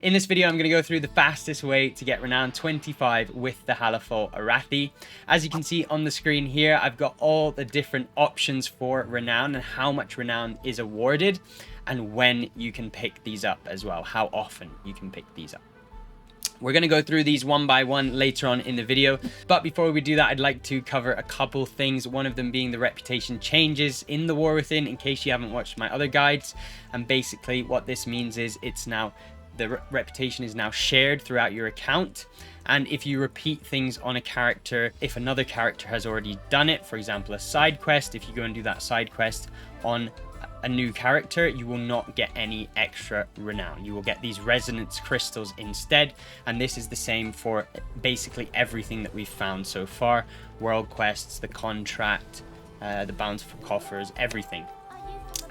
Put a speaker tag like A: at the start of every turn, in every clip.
A: In this video, I'm going to go through the fastest way to get Renown 25 with the Hallowfall Arathi. As you can see on the screen here, I've got all the different options for Renown and how much Renown is awarded and when you can pick these up as well, how often you can pick these up. We're going to go through these one by one later on in the video, but before we do that, I'd like to cover a couple things, one of them being the reputation changes in the War Within, in case you haven't watched my other guides. And basically what this means is it's now the reputation is now shared throughout your account, and if you repeat things on a character, if another character has already done it, for example a side quest, if you go and do that side quest on a new character, you will not get any extra renown. You will get these resonance crystals instead, and this is the same for basically everything that we've found so far. World quests, the contract, the Bountiful Coffers, everything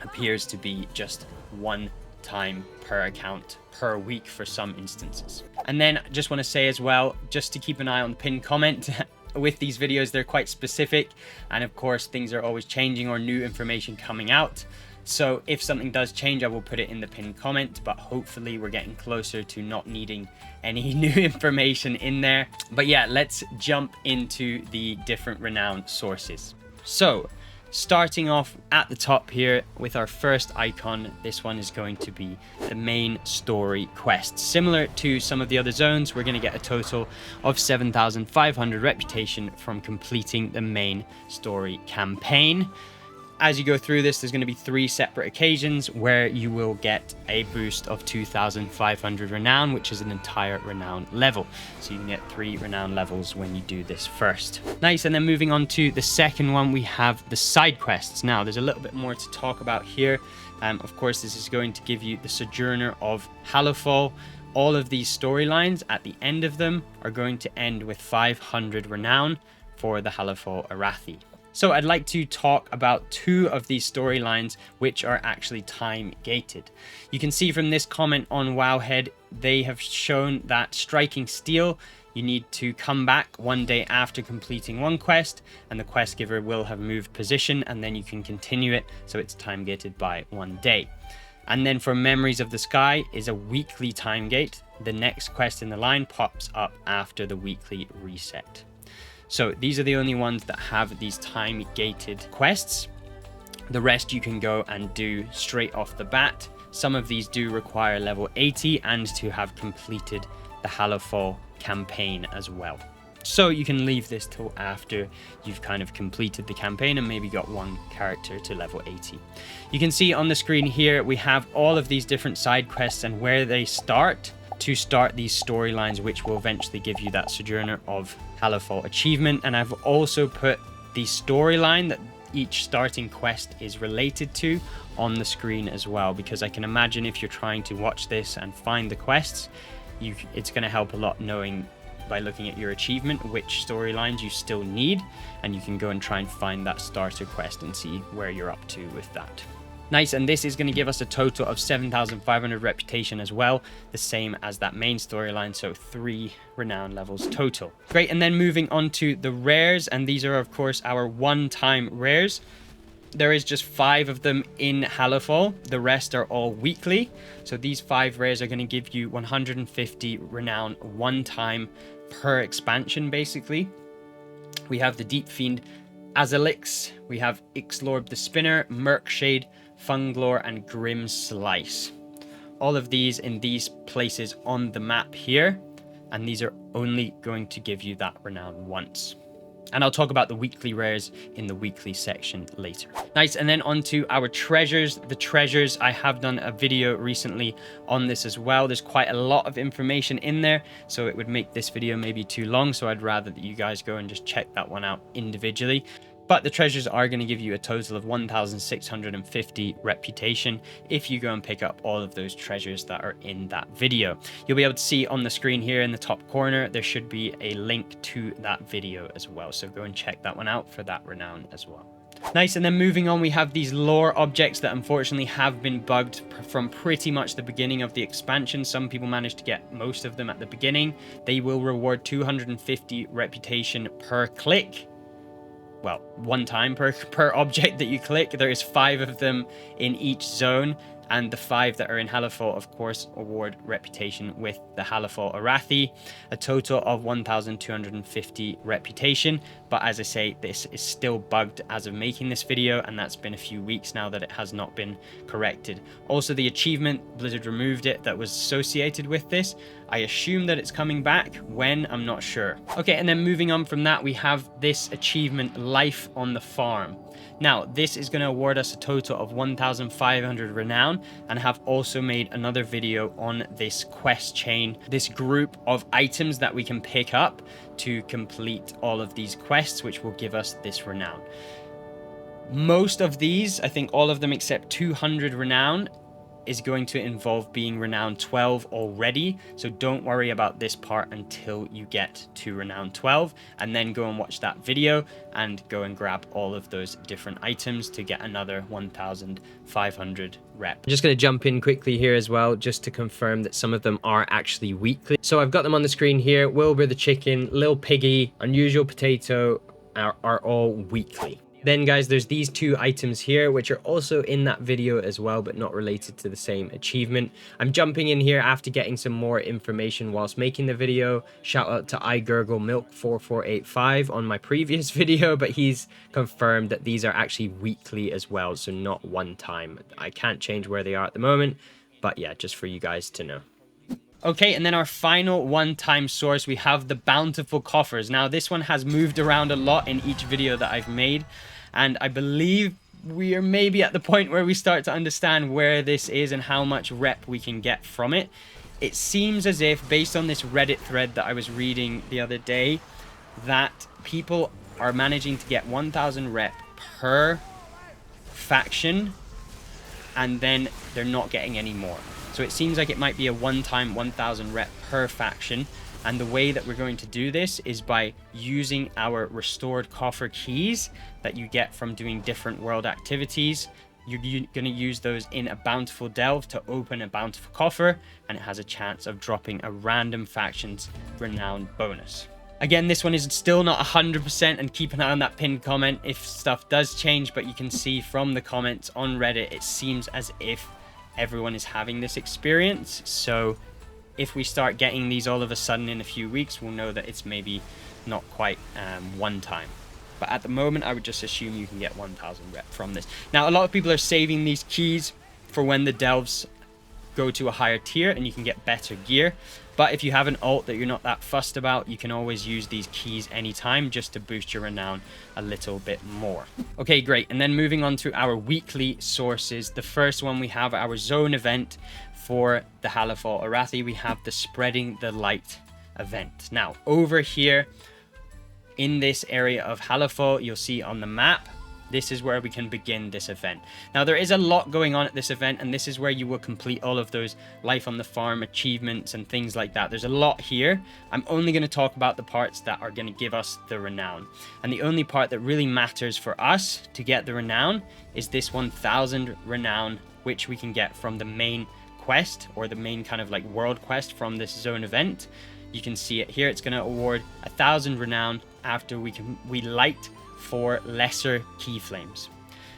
A: appears to be just one time per account per week for some instances. And then just want to say as well, just to keep an eye on the pinned comment. With these videos, they're quite specific, and of course things are always changing or new information coming out. So if something does change, I will put it in the pinned comment, but hopefully we're getting closer to not needing any new information in there. But yeah, let's jump into the different renown sources. So starting off at the top here with our first icon, this one is going to be the main story quest. Similar to some of the other zones, we're going to get a total of 7,500 reputation from completing the main story campaign. As you go through this, there's going to be 3 separate occasions where you will get a boost of 2,500 renown, which is an entire renown level. So you can get 3 renown levels when you do this first. Nice, and then moving on to the second one, we have the side quests. Now, there's a little bit more to talk about here. Of course, this is going to give you the Sojourner of Hallowfall. All of these storylines, at the end of them, are going to end with 500 renown for the Hallowfall Arathi. So I'd like to talk about 2 of these storylines which are actually time gated. You can see from this comment on Wowhead, they have shown that striking steel, you need to come back 1 day after completing one quest, and the quest giver will have moved position, and then you can continue it, so it's time gated by 1 day. And then for Memories of the Sky is a weekly time gate. The next quest in the line pops up after the weekly reset. So these are the only ones that have these time-gated quests. The rest you can go and do straight off the bat. Some of these do require level 80 and to have completed the Hallowfall campaign as well. So you can leave this till after you've kind of completed the campaign and maybe got one character to level 80. You can see on the screen here, we have all of these different side quests and where they start to start these storylines, which will eventually give you that Sojourner of Hallowfall achievement. And I've also put the storyline that each starting quest is related to on the screen as well, because I can imagine if you're trying to watch this and find the quests, it's going to help a lot knowing by looking at your achievement which storylines you still need, and you can go and try and find that starter quest and see where you're up to with that. Nice, and this is going to give us a total of 7,500 reputation as well, the same as that main storyline, so 3 renown levels total. Great, and then moving on to the rares, and these are of course our one-time rares. There is just 5 of them in Hallowfall, the rest are all weekly, so these 5 rares are going to give you 150 renown one time per expansion basically. We have the Deep Fiend Azalix, we have Ixlorb the Spinner, Murkshade, Funglor, and Grim Slice. All of these in these places on the map here, and these are only going to give you that renown once. And I'll talk about the weekly rares in the weekly section later. Nice, and then on to our treasures. The treasures, I have done a video recently on this as well. There's quite a lot of information in there, so it would make this video maybe too long, so I'd rather that you guys go and just check that one out individually. But the treasures are going to give you a total of 1,650 reputation if you go and pick up all of those treasures that are in that video. You'll be able to see on the screen here in the top corner, there should be a link to that video as well. So go and check that one out for that renown as well. Nice, and then moving on, we have these lore objects that unfortunately have been bugged from pretty much the beginning of the expansion. Some people managed to get most of them at the beginning. They will reward 250 reputation per click. Well, one time per object that you click. There is 5 of them in each zone, and the 5 that are in Hallowfall, of course, award reputation with the Hallowfall Arathi, a total of 1,250 reputation. But as I say, this is still bugged as of making this video, and that's been a few weeks now that it has not been corrected. Also, the achievement, Blizzard removed it, that was associated with this. I assume that it's coming back. When, I'm not sure. Okay, and then moving on from that, we have this achievement, Life on the Farm. Now, this is going to award us a total of 1,500 renown, and I have also made another video on this quest chain, this group of items that we can pick up to complete all of these quests, which will give us this renown. Most of these, I think all of them except 200 renown, is going to involve being renown 12 already, so don't worry about this part until you get to renown 12, and then go and watch that video and go and grab all of those different items to get another 1,500 rep. I'm just going to jump in quickly here as well, just to confirm that some of them are actually weekly. So I've got them on the screen here. Wilbur the Chicken, Lil Piggy, Unusual Potato are all weekly. Then guys, there's these 2 items here, which are also in that video as well, but not related to the same achievement. I'm jumping in here after getting some more information whilst making the video. Shout out to iGurgleMilk4485 on my previous video, but he's confirmed that these are actually weekly as well, so not one time. I can't change where they are at the moment, but yeah, just for you guys to know. Okay, and then our final one-time source, we have the Bountiful Coffers. Now, this one has moved around a lot in each video that I've made, and I believe we are maybe at the point where we start to understand where this is and how much rep we can get from it. It seems as if, based on this Reddit thread that I was reading the other day, that people are managing to get 1,000 rep per faction, and then they're not getting any more. So it seems like it might be a one-time 1,000 rep per faction, and the way that we're going to do this is by using our restored coffer keys that you get from doing different world activities. You're going to use those in a Bountiful Delve to open a Bountiful Coffer, and it has a chance of dropping a random faction's renown bonus. Again, this one is still not 100%, and keep an eye on that pinned comment if stuff does change, but you can see from the comments on Reddit, it seems as if everyone is having this experience. So if we start getting these all of a sudden in a few weeks, we'll know that it's maybe not quite one time. But at the moment, I would just assume you can get 1,000 rep from this. Now, a lot of people are saving these keys for when the delves go to a higher tier and you can get better gear. But if you have an ult that you're not that fussed about, you can always use these keys anytime just to boost your renown a little bit more. Okay, great. And then moving on to our weekly sources. The first one, we have our zone event for the Hallowfall Arathi. We have the Spreading the Light event. Now, over here in this area of Hallowfall, you'll see on the map, this is where we can begin this event. Now, there is a lot going on at this event, and this is where you will complete all of those Life on the Farm achievements and things like that. There's a lot here. I'm only going to talk about the parts that are going to give us the renown. And the only part that really matters for us to get the renown is this 1,000 renown, which we can get from the main quest, or the main kind of like world quest from this zone event. You can see it here. It's going to award 1,000 renown after we light 4 lesser Keyflames.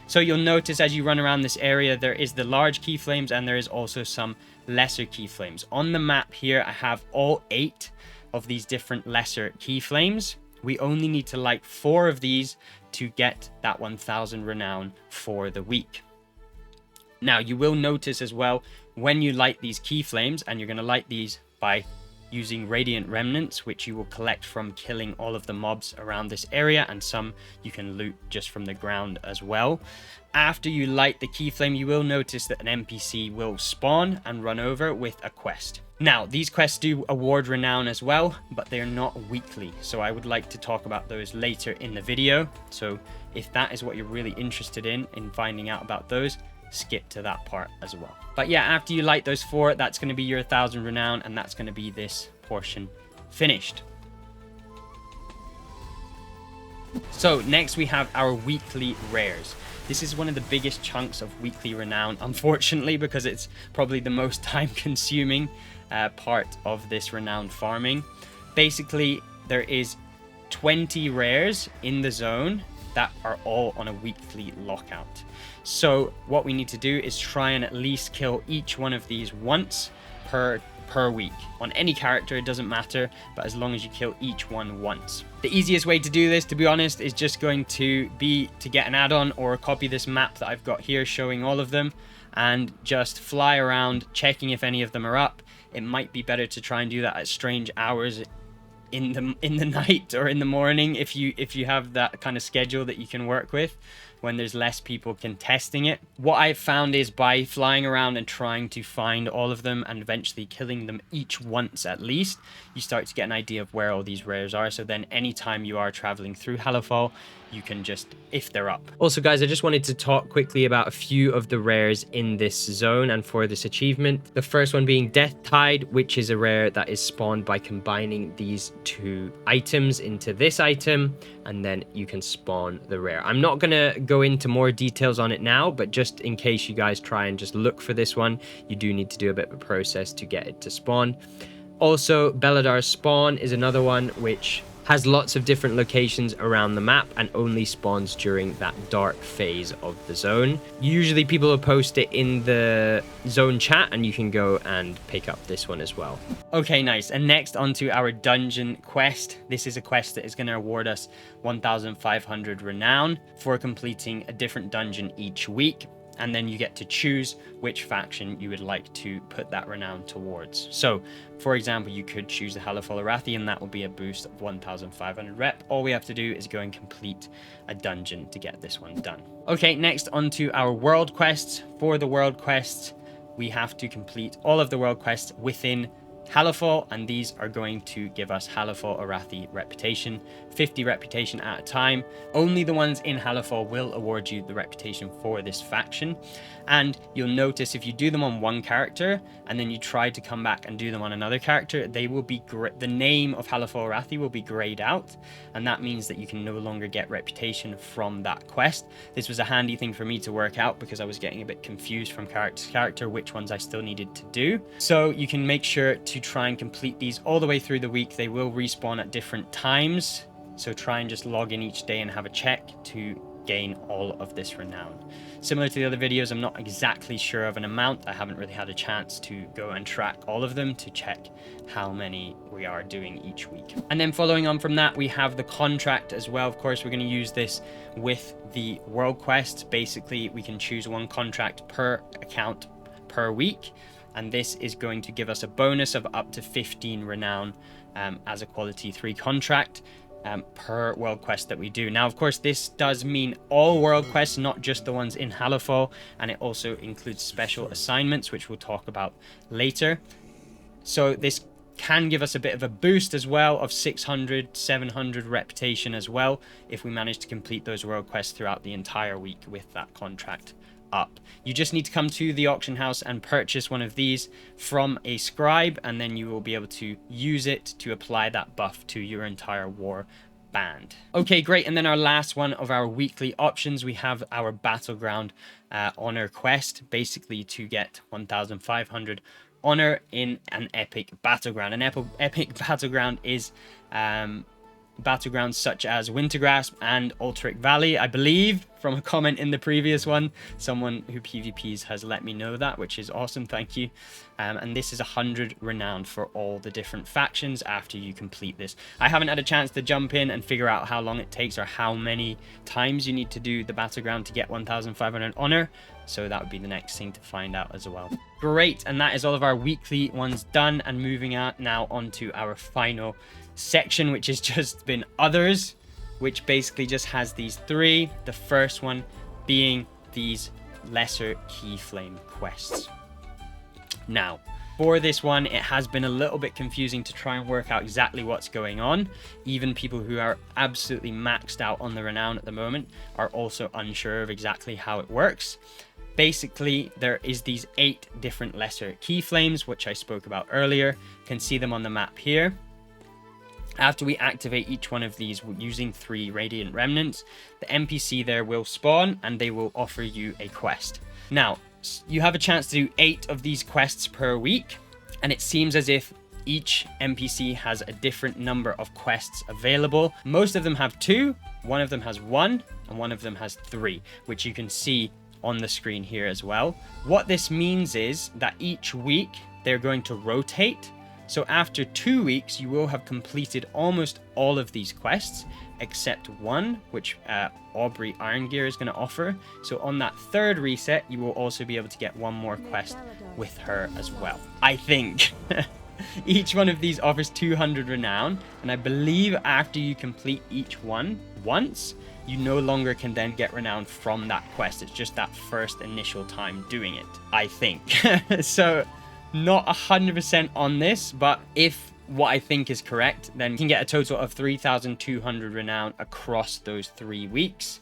A: So you'll notice as you run around this area, there is the large Keyflames and there is also some lesser Keyflames. On the map here, I have all 8 of these different lesser Keyflames. We only need to light 4 of these to get that 1,000 renown for the week. Now, you will notice as well, when you light these Keyflames, and you're going to light these by using Radiant Remnants, which you will collect from killing all of the mobs around this area, and some you can loot just from the ground as well. After you light the Keyflame, you will notice that an NPC will spawn and run over with a quest. Now, these quests do award renown as well, but they're not weekly, so I would like to talk about those later in the video. So if that is what you're really interested in finding out about those, skip to that part as well. But yeah, after you light those 4, that's going to be your 1,000 renown, and that's going to be this portion finished. So next we have our weekly rares. This is one of the biggest chunks of weekly renown, unfortunately, because it's probably the most time consuming part of this renown farming. Basically, there is 20 rares in the zone that are all on a weekly lockout. So what we need to do is try and at least kill each one of these once per week. On any character, it doesn't matter, but as long as you kill each one once. The easiest way to do this, to be honest, is just going to be to get an add-on or copy this map that I've got here showing all of them and just fly around checking if any of them are up. It might be better to try and do that at strange hours in the night or in the morning if you have that kind of schedule that you can work with when there's less people contesting it. What I've found is by flying around and trying to find all of them and eventually killing them each once at least, you start to get an idea of where all these rares are. So then anytime you are traveling through Hallowfall, you can just, if they're up. Also guys, I just wanted to talk quickly about a few of the rares in this zone and for this achievement. The first one being Death Tide, which is a rare that is spawned by combining these two items into this item, and then you can spawn the rare. I'm not gonna go into more details on it now, but just in case you guys try and just look for this one, you do need to do a bit of a process to get it to spawn. Also, Beladar's Spawn is another one which has lots of different locations around the map and only spawns during that dark phase of the zone. Usually people will post it in the zone chat and you can go and pick up this one as well. Okay, nice. And next onto our dungeon quest. This is a quest that is going to award us 1,500 renown for completing a different dungeon each week. And then you get to choose which faction you would like to put that renown towards. So, for example, you could choose the Hallowfall Arathi, and that will be a boost of 1,500 rep. All we have to do is go and complete a dungeon to get this one done. Okay, next onto our world quests. For the world quests, we have to complete all of the world quests within Hallowfall, and these are going to give us Hallowfall Arathi reputation, 50 reputation at a time. Only the ones in Hallowfall will award you the reputation for this faction. And you'll notice if you do them on one character and then you try to come back and do them on another character, they will be the name of Hallowfall Arathi will be grayed out, and that means that you can no longer get reputation from that quest. This was a handy thing for me to work out because I was getting a bit confused from character to character which ones I still needed to do. So you can make sure to try and complete these all the way through the week. They will respawn at different times, so try and just log in each day and have a check to gain all of this renown. Similar to the other videos, I'm not exactly sure of an amount. I haven't really had a chance to go and track all of them to check how many we are doing each week. And then following on from that, we have the contract as well. Of course, we're going to use this with the world quest. Basically, we can choose one contract per account per week, and this is going to give us a bonus of up to 15 renown as a quality 3 contract. Per world quest that we do. Now, of course, this does mean all world quests, not just the ones in Hallowfall, and it also includes special assignments, which we'll talk about later. So this can give us a bit of a boost as well of 600, 700 reputation as well, if we manage to complete those world quests throughout the entire week with that contract up. You just need to come to the auction house and purchase one of these from a scribe, and then you will be able to use it to apply that buff to your entire war band. Okay, great. And then our last one of our weekly options, we have our battleground honor quest, basically to get 1,500 honor in an epic battleground. An epic battleground is battlegrounds such as Wintergrasp and Alterac Valley. I believe from a comment in the previous one, someone who PvPs has let me know that, which is awesome. Thank you. And this is 100 renown for all the different factions after you complete this. I haven't had a chance to jump in and figure out how long it takes or how many times you need to do the battleground to get 1,500 honor. So that would be the next thing to find out as well. Great. And that is all of our weekly ones done. And moving out now onto our final section, which has just been others, which basically just has these 3. The first one being these lesser Keyflame quests. Now, for this one, it has been a little bit confusing to try and work out exactly what's going on. Even people who are absolutely maxed out on the renown at the moment are also unsure of exactly how it works. Basically, there is these 8 different lesser Keyflames, which I spoke about earlier. You can see them on the map here. After we activate each one of these using 3 Radiant Remnants, the NPC there will spawn and they will offer you a quest. Now, you have a chance to do 8 of these quests per week, and it seems as if Each NPC has a different number of quests available. Most of them have 2, one of them has 1, and one of them has 3, which you can see on the screen here as well. What this means is that each week they're going to rotate. So after 2 weeks, you will have completed almost all of these quests, except one, which Aubrey Irongear is going to offer. So on that 3rd reset, you will also be able to get one more quest with her as well. I think each one of these offers 200 renown, and I believe after you complete each one once, you no longer can then get renown from that quest. It's just that first initial time doing it, I think. So not 100% on this, but if what I think is correct, then you can get a total of 3,200 renown across those 3 weeks,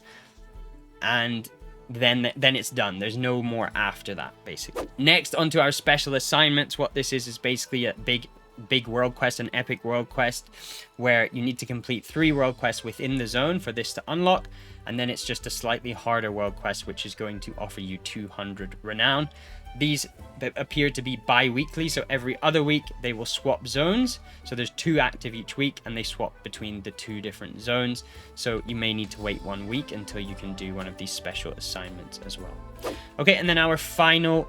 A: and then it's done. There's no more after that, basically. Next, onto our special assignments. What this is basically a big world quest, an epic world quest, where you need to complete 3 world quests within the zone for this to unlock, and then it's just a slightly harder world quest, which is going to offer you 200 renown. These appear to be bi-weekly, so every other week they will swap zones. So there's 2 active each week, and they swap between the 2 different zones. So you may need to wait 1 week until you can do one of these special assignments as well. Okay, and then our final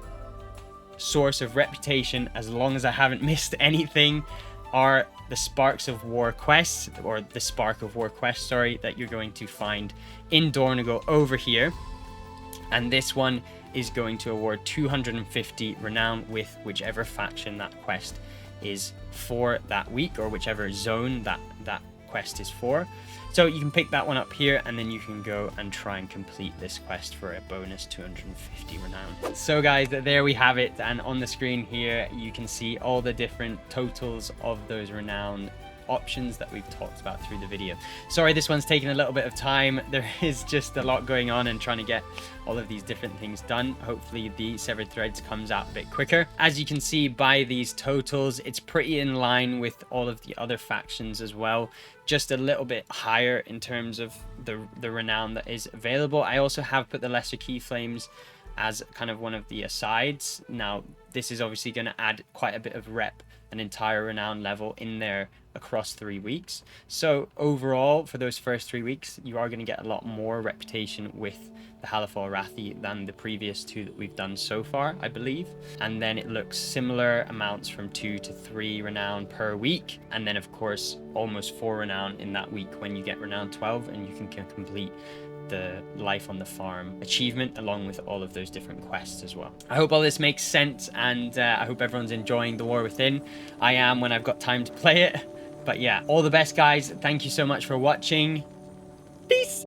A: source of reputation, as long as I haven't missed anything, are the Sparks of War quests, or the Spark of War quest, sorry, that you're going to find in Dornogal over here. And this one is going to award 250 renown with whichever faction that quest is for that week, or whichever zone that quest is for. So you can pick that one up here, and then you can go and try and complete this quest for a bonus 250 renown. So guys, there we have it, and on the screen here you can see all the different totals of those renown options that we've talked about through the video. Sorry, this one's taking a little bit of time. There is just a lot going on and trying to get all of these different things done. Hopefully the Severed Threads comes out a bit quicker. As you can see by these totals, it's pretty in line with all of the other factions as well, just a little bit higher in terms of the renown that is available. I also have put the Lesser Keyflames as kind of one of the asides. Now this is obviously going to add quite a bit of rep, an entire renown level in there across 3 weeks. So overall, for those first 3 weeks, you are going to get a lot more reputation with the Hallowfall Arathi than the previous 2 that we've done so far, I believe. And then it looks similar amounts from 2 to 3 renown per week, and then of course almost 4 renown in that week when you get renown 12, and you can complete the Life on the Farm achievement along with all of those different quests as well. I hope all this makes sense, and I hope everyone's enjoying The War Within. I am, when I've got time to play it. But yeah, all the best, guys. Thank you so much for watching. Peace!